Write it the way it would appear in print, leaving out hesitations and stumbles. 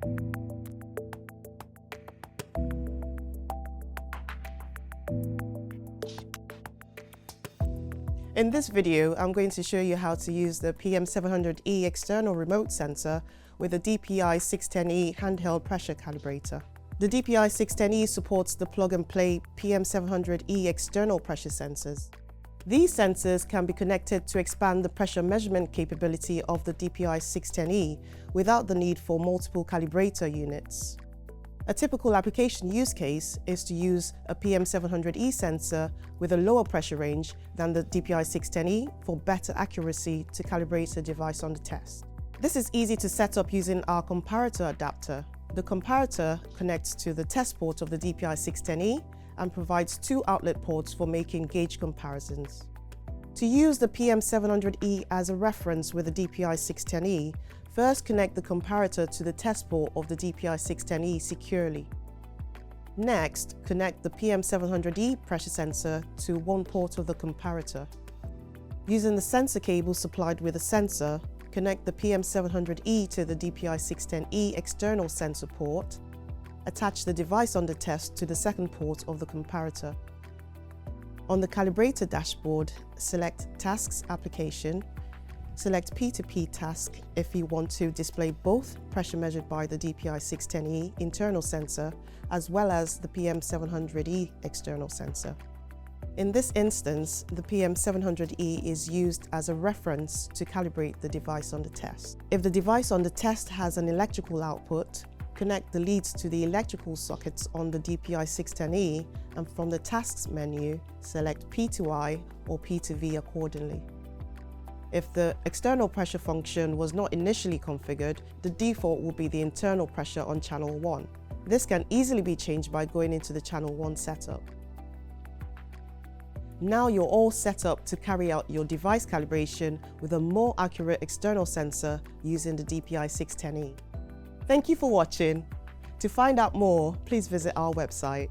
In this video, I'm going to show you how to use the PM700E external remote sensor with a DPI610E handheld pressure calibrator. The DPI610E supports the plug-and-play PM700E external pressure sensors. These sensors can be connected to expand the pressure measurement capability of the DPI610E without the need for multiple calibrator units. A typical application use case is to use a PM700E sensor with a lower pressure range than the DPI610E for better accuracy to calibrate a device on the test. This is easy to set up using our comparator adapter. The comparator connects to the test port of the DPI610E and provides two outlet ports for making gauge comparisons. To use the PM700E as a reference with the DPI610E, first connect the comparator to the test port of the DPI610E securely. Next, connect the PM700E pressure sensor to one port of the comparator. Using the sensor cable supplied with a sensor, connect the PM700E to the DPI610E external sensor port. Attach the device on the test to the second port of the comparator. On the calibrator dashboard, select Tasks Application. Select P2P task if you want to display both pressure measured by the DPI610E internal sensor as well as the PM700E external sensor. In this instance, the PM700E is used as a reference to calibrate the device on the test. If the device on the test has an electrical output, connect the leads to the electrical sockets on the DPI610E and from the Tasks menu, select P2I or P2V accordingly. If the external pressure function was not initially configured, the default will be the internal pressure on channel 1. This can easily be changed by going into the channel 1 setup. Now you're all set up to carry out your device calibration with a more accurate external sensor using the DPI610E. Thank you for watching. To find out more, please visit our website.